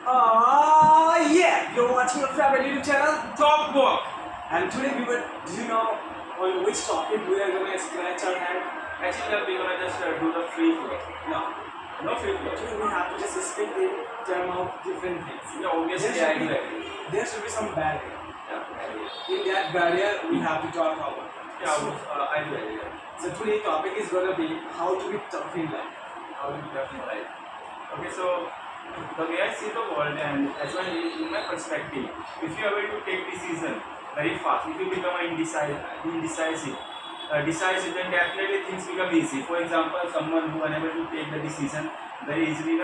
Yeah, you're watching your favorite YouTube channel, Top Book. And today do you know on which topic we are gonna scratch our head? Actually, we're gonna just do the free flow. No. No free flow. Today we have to just speak in terms of different things. Yeah, obviously, There I should do be, agree. there should be some barrier. Yeah, In that barrier, we have to talk about. I do agree. So today's topic is gonna be how to be tough in life. How do you have in life? Okay, so the way I see the world and as well in my perspective, if you are able to take decision very fast, if you become decisive, then definitely things become easy. For example, someone who unable to take the decision very easily,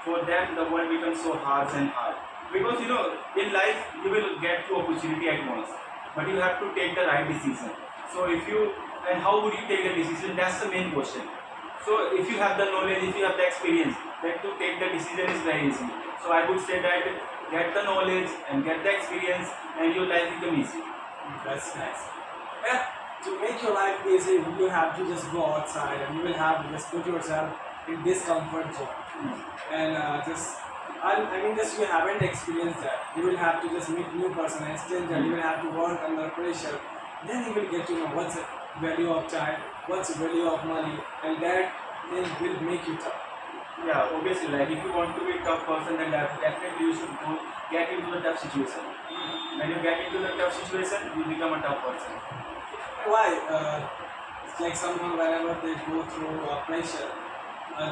for them the world becomes so hard and hard. Because in life you will get two opportunity at once, but you have to take the right decision. So if you and how would you take the decision? That's the main question. So if you have the knowledge, if you have the experience, then to take the decision is very easy. So I would say that get the knowledge and get the experience, and your life become easy. That's nice. Yeah, to make your life easy, you have to just go outside and you will have to just put yourself in this comfort zone. And just you haven't experienced that. You will have to just meet new person, exchange, and you will have to work under pressure. Then you will get to know what's the value of time, what's the value of money, and that thing will make you tough. Yeah, obviously, like if you want to be a tough person, then definitely you should go get into the tough situation. When you get into the tough situation, you become a tough person. Why? It's like someone whenever they go through pressure,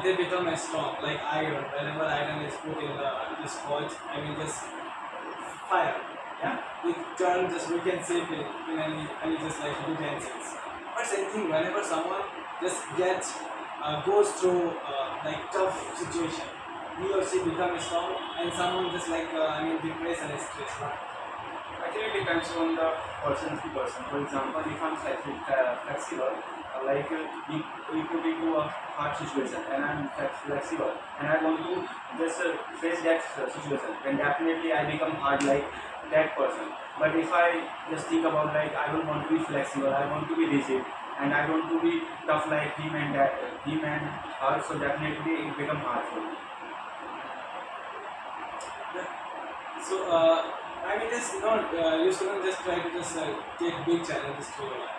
they become as strong. Like iron, whenever iron is put in this pot, just fire. Yeah, it turns just we can save it in any just like utensils. But same thing whenever someone just gets goes through like tough situation, he or she becomes strong, and someone just like depressed and stressed. Right? Actually, it depends on the person to person. For example, if I'm flexible, we put into a hard situation, and I'm flexible, and I want to just face that situation, then definitely I become hard like that person. But if I just think about like I don't want to be flexible, I want to be rigid, and I want to be tough like him and her, so definitely it become hard for me. So, just not you shouldn't just try to just take big challenges to your life.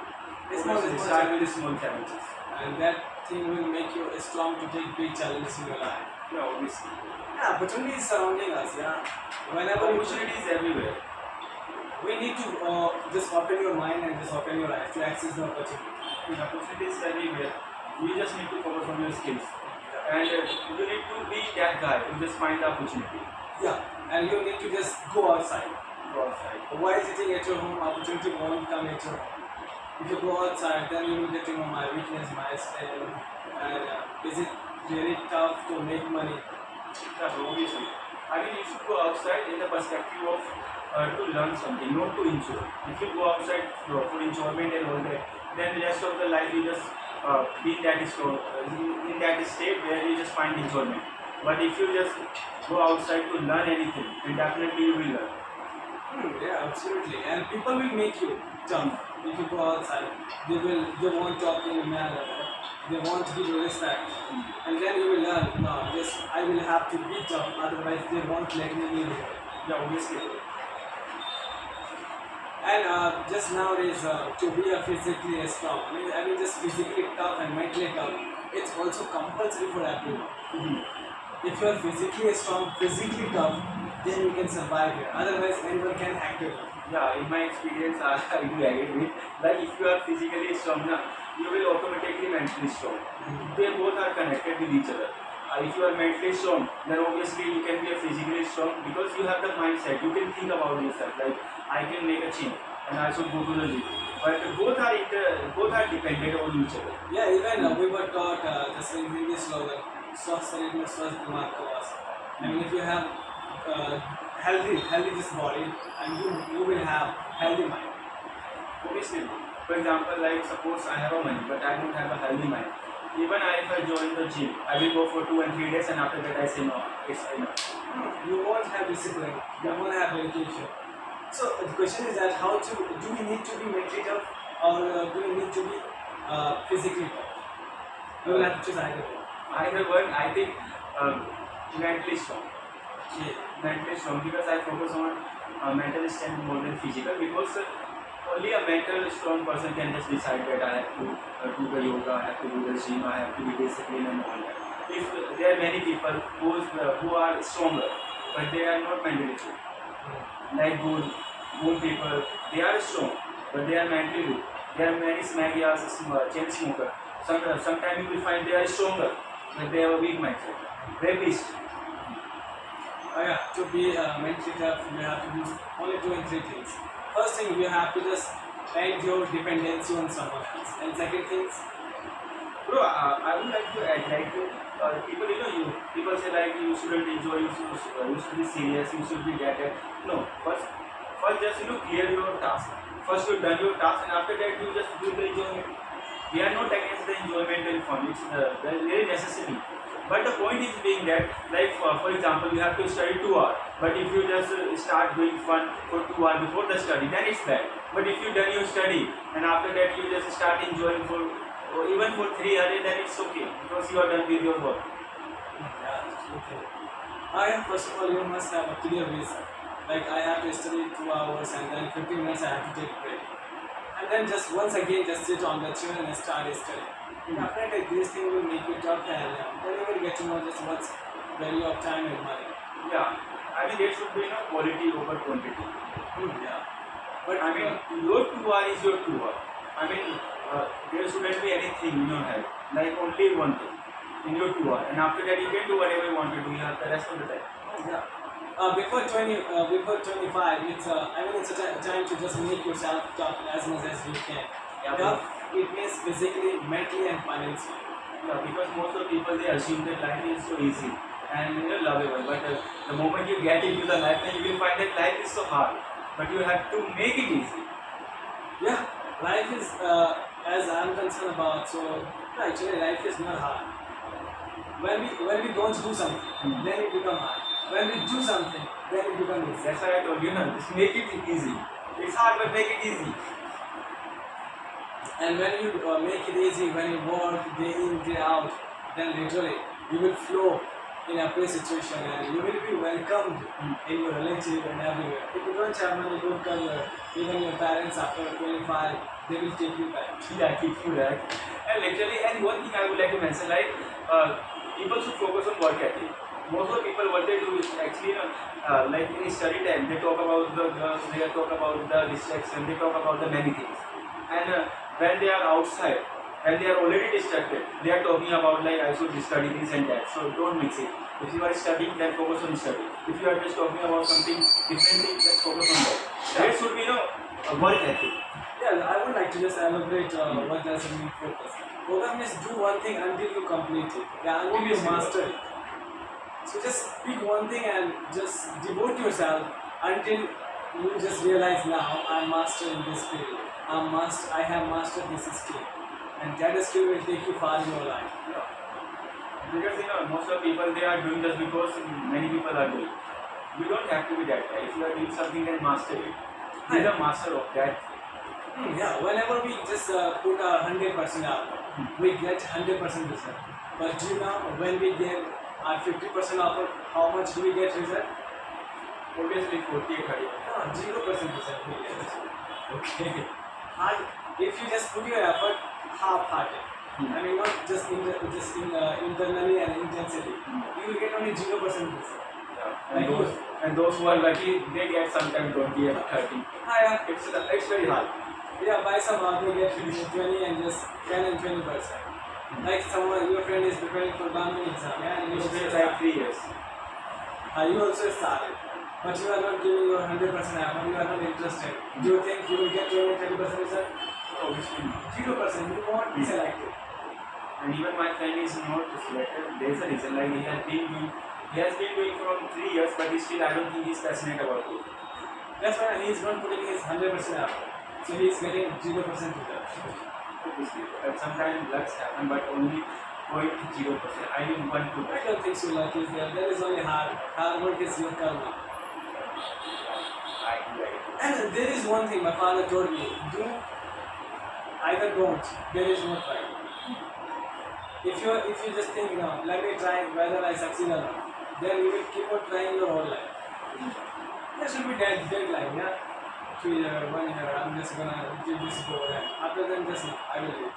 It's not Obviously, small start with the challenges, small challenges. and that thing will make you strong to take big challenges in your life. Yeah, obviously. Yeah, opportunity is surrounding us. Yeah, whenever Opportunity is everywhere. we need to just open your mind and just open your eyes to access the opportunity. The opportunity is everywhere. You just need to focus on your skills. And you need to be that guy who just find the opportunity. Yeah, and you need to just go outside. Go outside. Why sitting at your home? Opportunity won't come at your home. If you go outside, then you will get to know my weakness, my strength, and is it really tough to make money? Yeah, obviously. You should go outside in the perspective of to learn something, not to enjoy. If you go outside for enjoyment and all that, then the rest of the life you just be in that state where you just find enjoyment. But if you just go outside to learn anything, then definitely you will learn. Yeah, absolutely. And people will make you jump if you go outside. They won't talk in a manner. They won't give you respect. And then you will learn, no, yes, I will have to be tough, otherwise they won't let me in here. Yeah, obviously. And just nowadays, to be a physically strong, just physically tough and mentally tough, it's also compulsory for everyone. If you are physically strong, physically tough, then you can survive here. Otherwise, anyone can hack you. Yeah, in my experience, I do agree with. Like if you are physically strong, you will automatically mentally strong. They both are connected with each other. If you are mentally strong, then obviously you can be a physically strong because you have the mindset. You can think about yourself. Like I can make a change and I should go to the gym. But both are dependent on each other. Yeah, even we were taught just in Hindi slogan, "Swasth sharir mein swasth dimag ka vas." If you have healthy this body, and you will have healthy mind. Obviously, for example, like suppose I have a money, but I don't have a healthy mind. Even if I join the gym, I will go for 2 and 3 days, and after that I say no, it's enough. You won't have discipline. You won't have meditation. So the question is that do we need to be mentally tough, or do we need to be physically tough? You will have to choose either one. Either one, I think mentally strong. Okay. mentally strong because I focus on mental strength more than physical because only a mental strong person can just decide that I have to do the yoga, I have to do the gym, I have to be disciplined and all that. If there are many people who are stronger, but they are not mentally strong, like good people, they are strong, but they are mentally weak. There are many smagias, chain smoker. Sometimes you will find they are stronger, but they have a weak mindset. Rapist. Yeah, to be mentally tough, you have to do only two and three things. First thing, you have to just end your dependency on someone else. And second things, Bro, I would like to add, like, people, people say like you shouldn't enjoy, you should be serious, you should be that. No, first just clear your task. First you done your task, and after that you just do the enjoyment. We are not against the enjoyment and fun. It's very necessary. But the point is being that, like for example, you have to study 2 hours. But if you just start doing fun for 2 hours before the study, then it's bad. But if you done your study and after that you just start enjoying for or even for 3 hours, then it's okay because you are done with your work. yeah, okay. First of all, you must have a clear reason. Like I have to study 2 hours and then 15 minutes I have to take a break. And then just once again just sit on the chair and start studying. Definitely this thing will make you tough and then you will get to know just what's value of time and money. Yeah, I mean there should be quality over quantity. Yeah. But I mean your 2 hours is your 2 hours. I mean there shouldn't be anything in your head, like only one thing in your 2 hours, and after that you can do whatever you want to do. You have the rest of the time. Yeah. Before 25, it's a time to just make yourself tough as much as you can. Yeah, Tough, it means physically, mentally, and financially. yeah, because most of the people they assume that life is so easy and lovable, but the moment you get into the life, then you will find that life is so hard. But you have to make it easy. Yeah, life is, as I'm concerned about, so no, actually, life is not hard. When we don't do something, then it become hard. When we do something, then it becomes easy. That's why I told you, just make it easy. It's hard, but make it easy. And when you make it easy, when you work day in, day out, then literally you will flow in every situation and you will be welcomed in your relative and everywhere. If you don't have money, good career, even your parents after 25, they will take you back. Yeah, keep you right. And literally, and one thing I would like to mention, like, people should focus on work ethic. Most of the people, what they do is actually, like in study time, they talk about the girls, they talk about the distraction, they talk about the many things. And when they are outside, when they are already distracted, they are talking about like I should study this and that. So don't mix it. If you are studying, then focus on study. If you are just talking about something different thing, then focus on that. There should be a work ethic. Yeah, I would like to just elaborate what does it mean focus. Focus means do one thing until you complete it. Yeah, until you Obviously. master it. So just pick one thing and just devote yourself until you just realize now I'm master in this field. I have mastered this skill. And that skill will take you far in your life. Yeah. Because most of the people they are doing just because many people are doing. You don't have to be that guy. If you are doing something, then master it. Be the master of that. Yeah, whenever we just put our 100% out, we get 100% result. But do you know when we give our 50% output, how much do we get result? Obviously, 40 or 30. No, 0% result we get. Okay. And if you just put your effort half-hearted, I mean not just internally and intensity, you will get only 0% result. Yeah. And those who are lucky, they get sometimes 20 or 30. Yeah, It's very hard. yeah, by somehow they get 20 and just 10 and 20%. Like someone, your friend is preparing for government exam, yeah, and you It's also been like 3 years. you also started, but you are not giving your 100% effort, you are not interested. Do you think you will get 20-30% result? Obviously. 0%, you won't be selected. And even my friend is not selected. There's a reason. Like he has been doing from 3 years, but still I don't think he's passionate about it. That's why he is not putting his 100% effort. So he is getting 0% result. Obviously, but sometimes lucks happen, but only 0.0%. I mean 1 to I don't think so luck is there. There is only hard. Hard work is your karma. I do like And there is one thing my father told me, do either don't. There is no try. If you just think, let me try whether I succeed or not, then you will keep on trying your whole life. There should be deadline, yeah. 3 year, 1 year, I'm just gonna give this goal, and after then just no, I will leave.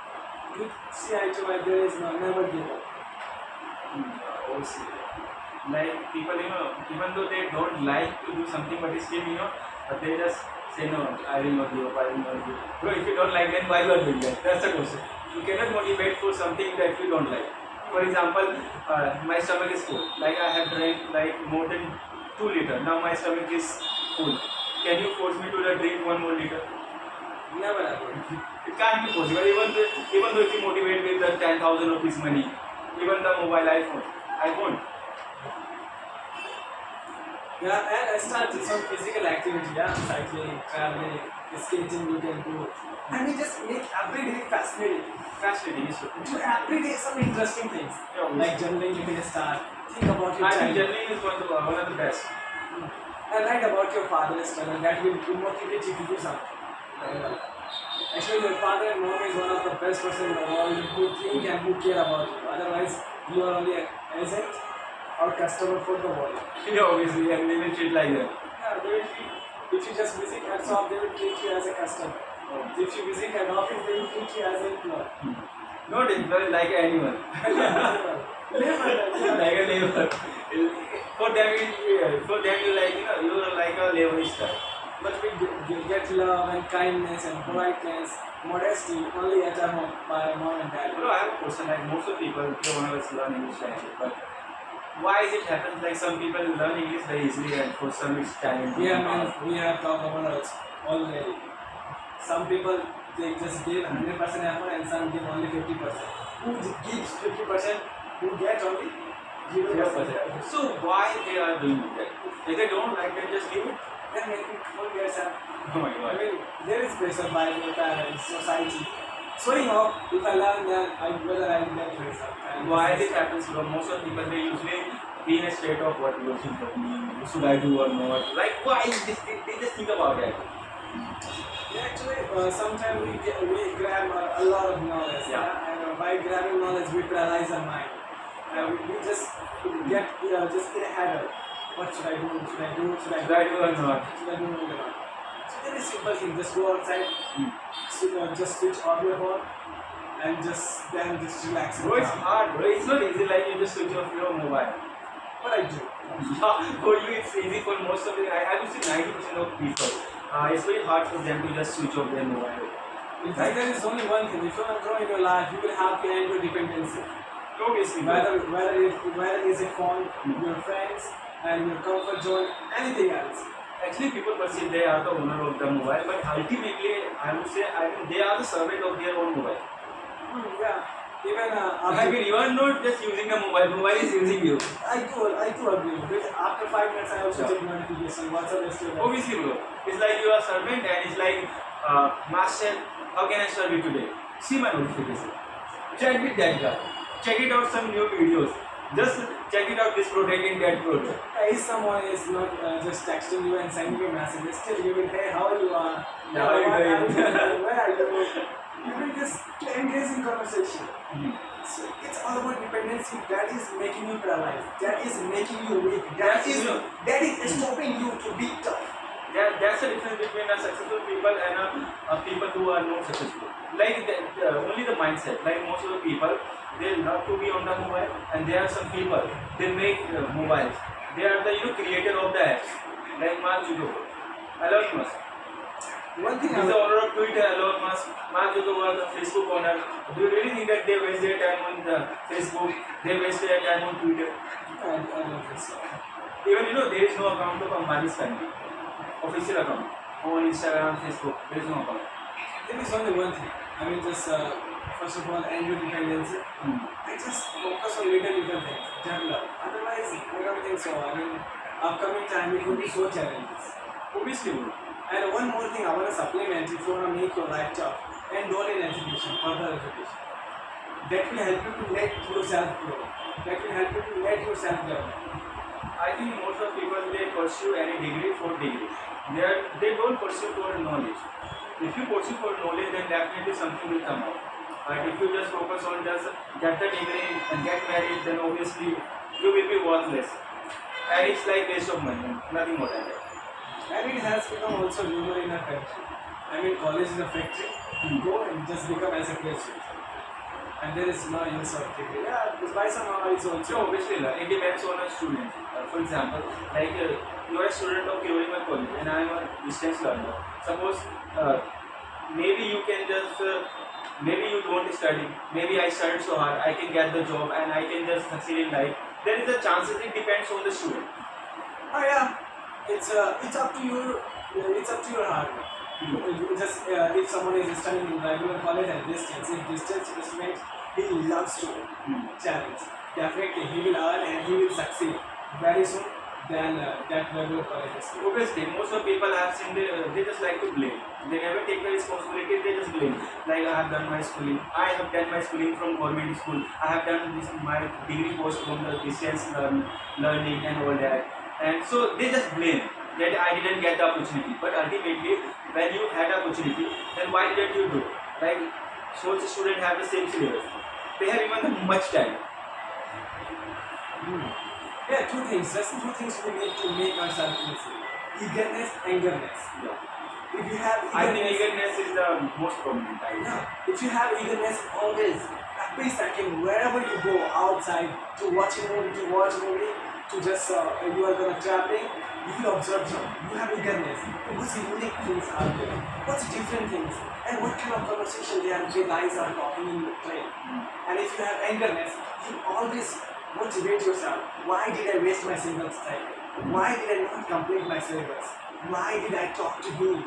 With CI2, there is no never give up. Also, like people, even though they don't like to do something, but still, but they just say no, I will not give up, I will not give up. Bro, if you don't like, then why you are doing that? That's the question. You cannot motivate for something that you don't like. For example, my stomach is full. Like I have drank like more than 2 liters. Now my stomach is full. Can you force me to drink 1 more liter? Never ever. It can't be possible. Even though if you motivate with the 10,000 rupees money, even the mobile iPhone, I won't. Yeah, and I start some physical activity, yeah, cycling, traveling, skating you can do. And we just make every day fascinating. Fascinating, is true. Do every day some interesting things. Yeah, Like journaling, you can start. Think about your I think childhood. journaling is one of the best. And write about your father's struggle. That will motivate you to do something. Actually, your father and mom is one of the best person in the world who think and who care about you. Otherwise, you are only an agent or customer for the world. Yeah, obviously, and they will treat like that. Yeah, they will treat, if you just visit a shop, they will treat you as a customer. If you visit an office, they will treat you as an employee. Not employee, like an animal. Like a labor. For them, you like, you are like a laborista. But we get love and kindness and politeness, modesty only at our home by mom and dad. I have a question. Like most of people, they want to learn English language, but why is it happens like some people learn English very easily and for some it's challenging? Yeah, man, we have talked about it already. Some people they just give 100% effort and some give only 50%. Who gives 50%? Who gets only 0%? So why they are doing that? If they don't like, then just leave it. Then making full years up. Oh my I god. mean, there is pressure by your parents, society. Showing off, if I learn that, whether I will get result. And Why this happens? Because most of people they usually be in a state of what will should I do or not? Like why they just think about that. Yeah, actually, sometimes we grab a lot of knowledge. Yeah. And by grabbing knowledge, we paralyze our mind. We just get just in a habit. What should I do? Should I do? Should I Should I do or not? Should I do or not? So very simple thing. Just go outside, just switch off your phone, and just relax. Bro, it's hard, bro. It's not easy like you just switch off your mobile. What I do? Yeah, for you it's easy. For most of the I would say 90% of people, it's very hard for them to just switch off their mobile. In fact, there is only one thing. If you want to grow in your life, you will have to end your dependency. Obviously, Whether it is a phone, your friends, and your comfort zone, anything else. actually people perceive they are the owner of the mobile, but ultimately I would say I think they are the servant of their own mobile. Yeah. Even I mean, you are not just using the mobile is using you. I do agree. But after 5 minutes, I also check notification. WhatsApp is still. Obviously, bro. It's like you are servant and it's like, master, how can I serve you today? See my notification. Check with that guy. Check it out some new videos. Just check it out this product in that product. If someone is not just texting you and sending you messages, still you will, hey, how you are? How are you doing? Where are you? You will just engage in conversation. So it's all about dependency. That is making you paralyzed. That is making you weak. That is stopping you to be tough. That's the difference between a successful people and a people who are not successful. Like only the mindset. Like most of the people, they love to be on the mobile, and there are some people they make mobiles. They are the creator of the apps. Like Mark Zuckerberg, Elon Musk. One thing He's the owner of Twitter, Elon Musk. Mark Zuckerberg, the Facebook owner. Do you really think that they waste their time on the Facebook? They waste their time on Twitter. I don't think so. Even there is no account of Ambani's family. Official account on Instagram, Facebook. There is no account. There is only one thing. I mean, just first of all, end your dependency. I just focus on little things, develop. Otherwise, I don't think so. I mean, upcoming time it will be so challenges. Obviously, bro. And one more thing, I want to supplement. If you want to make your life tough, enroll in education, further education. That will help you to let yourself grow. That will help you to let yourself develop. I think most of people they pursue any degree for degree. They don't pursue for knowledge. If you pursue for knowledge, then definitely something will come out. But if you just focus on just get the degree and get married, then obviously you will be worthless. and it's like waste of money, nothing more than that. And it has become also rumor in our country. I mean, college is a factory. You go and just become as a graduate. And there is no use of degree. Yeah, because by somehow it's So also. obviously, it depends on a student. For example, like you are a student of Kirorimal College and I am a distance learner. Suppose maybe you can just maybe you don't study. Maybe I studied so hard, I can get the job and I can just succeed in life. There is a chances. It depends on the student. Oh yeah, it's up to your it's up to your hard work. Just if someone is studying in regular college and distance, if distance student he loves to challenge, definitely he will earn and he will succeed very soon than that regular college student. Obviously, most of people I have seen they just like to blame. They never take the responsibility. They just blame. Like I have done my schooling. I have done my schooling from government school. I have done this my degree course from the distance learning and all that. And so they just blame that I didn't get the opportunity. But ultimately, when you had opportunity, then why didn't you do? Like so, the students have the same syllabus. They have even much time. Hmm. Yeah, two things. Just two things we need to make ourselves easy: eagerness, angerness. Yeah. If you have I think eagerness, eagerness is the most prominent. I would say. yeah, if you have eagerness always, every second, wherever you go outside to watch a movie, to watch a movie, to just you are gonna traveling, if you observe some, you have eagerness. What's unique things are there? What's different things? And what kind of conversation the guys are talking in the plane? And if you have angerness, you always motivate yourself. Why did I waste my syllabus time? Why did I not complete my syllabus? Why did I talk to him?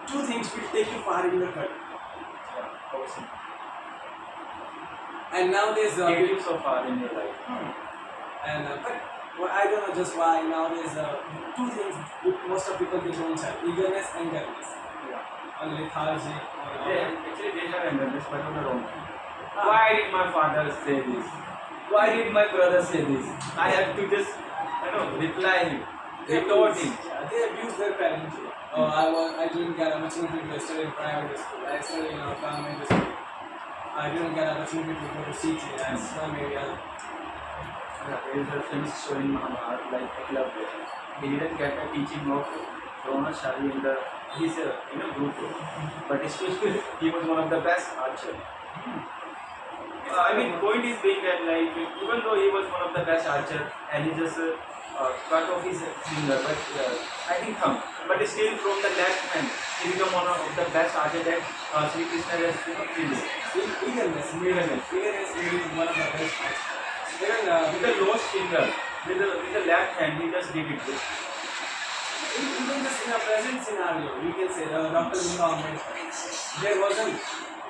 Two things will take you far in your career. Yeah, awesome. And nowadays, Get you so far in your life. but well, I don't know just why nowadays two things most of people they don't have: eagerness and eagerness. Yeah. On lethargy. Actually, they have eagerness, but on the wrong thing. Why did my father say this? Why did my brother say this? I have to just, reply him, retort him. They abuse their parents. Oh, I didn't get opportunity to study in private school. I studied in a government school. I didn't get opportunity to go to CT. That's why maybe I. Yeah, there is a famous story in Mahabharata, like Eklavya. He didn't get a teaching of Dronacharya in his group, but still he was one of the best archers. I mean, point is being that like even though he was one of the best archer and he just cut off his finger, but I think thumb, but still from the left hand he became one of the best archer that Sri Krishna has killed. Eagerness, eagerness is one of the best parts. Even With the lost finger, with the left hand, he just did it. even just in a present scenario, we can say Dr. Bhimrao Ambedkar,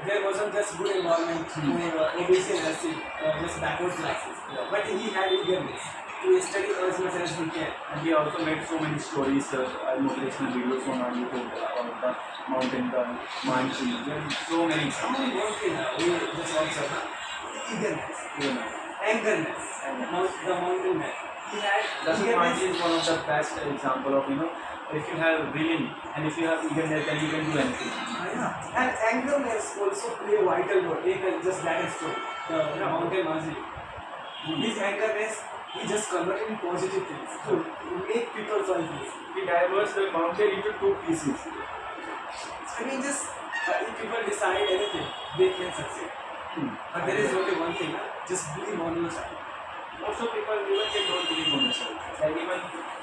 there wasn't just good environment for OBC and SC, just backward classes, Yeah. but he had eagerness to study as much as he can. And he also made so many stories, motivational videos on YouTube about the mountain, the Manchi, and so many Someone examples. one thing we just observe, eagerness, You know. angerness, the mountain man. He had Dasan eagerness. Manji is one of the best example of if you have willing and if you have eagerness then you can do anything. Yeah. And angerness also play a vital role in just that story. The mountain Mazi. His angerness, he just converted in positive things to make people joyful. He diverts the mountain into two pieces. I mean, just if people decide anything, they can succeed. But there is only one thing: just believe on yourself. Most of people even they don't believe on themselves. Like even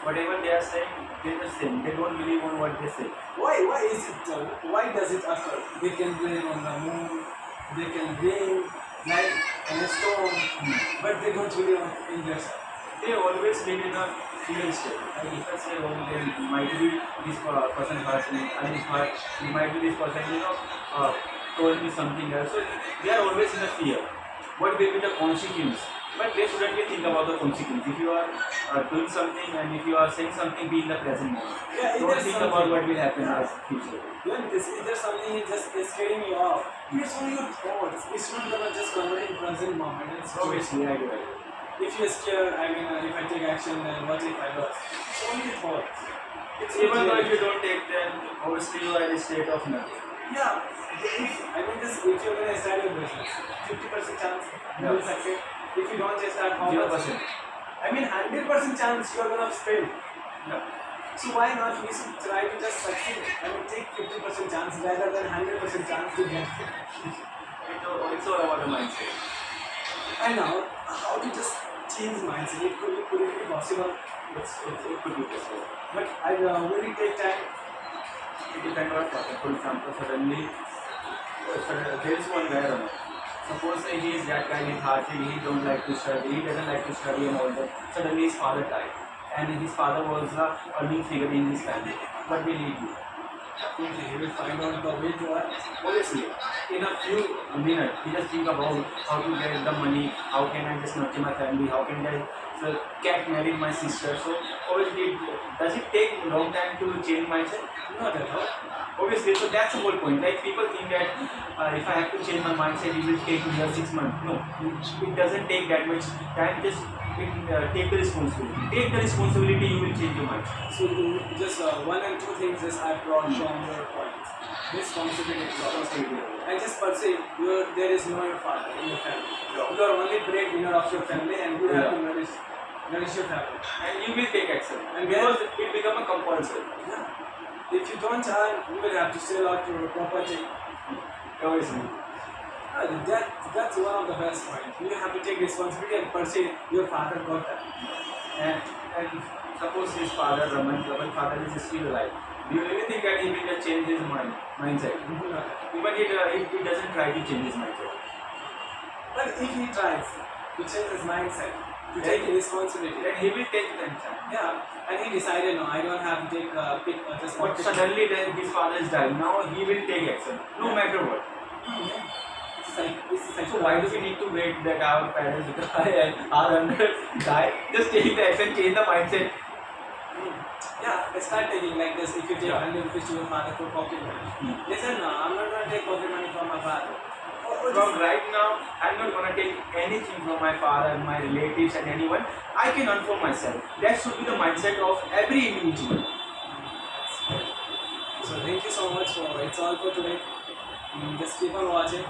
whatever they are saying, they just say they don't believe on what they say. Why? Why is it? Why does it occur? They can blame on the moon. They can blame light and a storm, but they don't believe in themselves. They always live in a fear state. Like if I say, oh, there might be this person hurt me, I mean hurt, it might be this person, told me something else. So they are always in a fear. What will be the consequence? But they shouldn't be think about the consequence. If you are doing something and if you are saying something, be in the present moment. Yeah, Don't think about what will happen in the future. When is there something just is scaring you off? It's only your thoughts. It's not gonna just convert in present moment. It's Obviously, I do agree. if you're scared, I mean, if I take action, then what if I lost? It's only thoughts. It's Even not though if reality. you don't take them, obviously you are in a state of nothing. Yeah, I mean, just if you're gonna start your business, 50% chance you will succeed. If you don't just start, how much? 0%. I mean, 100% chance you're gonna fail. Yeah. So why not we should try to just succeed? I mean, take 50% chance rather than 100% chance to get fail. It's all about the mindset. And now, how to just change mindset? Could it be possible? It could be possible. But I will it take time? It depends on what. For example, suddenly, there is one guy, Raman. Suppose he is that guy lethargic, he don't like to study, he doesn't like to study and all that. Suddenly his father died. And his father was the earning figure in his family. What will he do? Definitely, he will find out the way to earn. Obviously, in a few minutes, he just think about how to get the money, how can I just nurture my family, how can I get married my sister. So obviously, does it take long time to change mindset? Not at all. Obviously, so that's the whole point. Like people think that if I have to change my mindset, it will take me just 6 months. No, it doesn't take that much time. Just take the responsibility. Take the responsibility, you will change your mindset. So you just one and two things just I brought from your points. Responsibility. And just perceive there is no your father in your family. You are only breadwinner of your family and you have to nourish your family. And you will take action. And Because it become a compulsory. Yeah. If you don't earn, you will have to sell out your property. Obviously. That's one of the best points. You have to take responsibility and perceive your father got that. And suppose his father, Raman's father is still alive. Do you really think that he will just change his mindset? Even he doesn't try to change his mindset. But if he tries to change his mindset, to take responsibility, Then he will take the time. yeah, and he decided, no, I don't have to take just But suddenly then his father is dying. Now he will take action, no matter what. It's like So why do we need to wait that our parents die and our elders die? Just take the action, change the mindset. Yeah, start taking like this. If you take Yeah. 100 rupees to your father for pocket money, listen, no, I'm not going to take pocket money from my father. From right now, I'm not gonna take anything from my father, my relatives, and anyone. I can earn for myself. That should be the mindset of every individual. So thank you so much for it's all for today. Just keep on watching.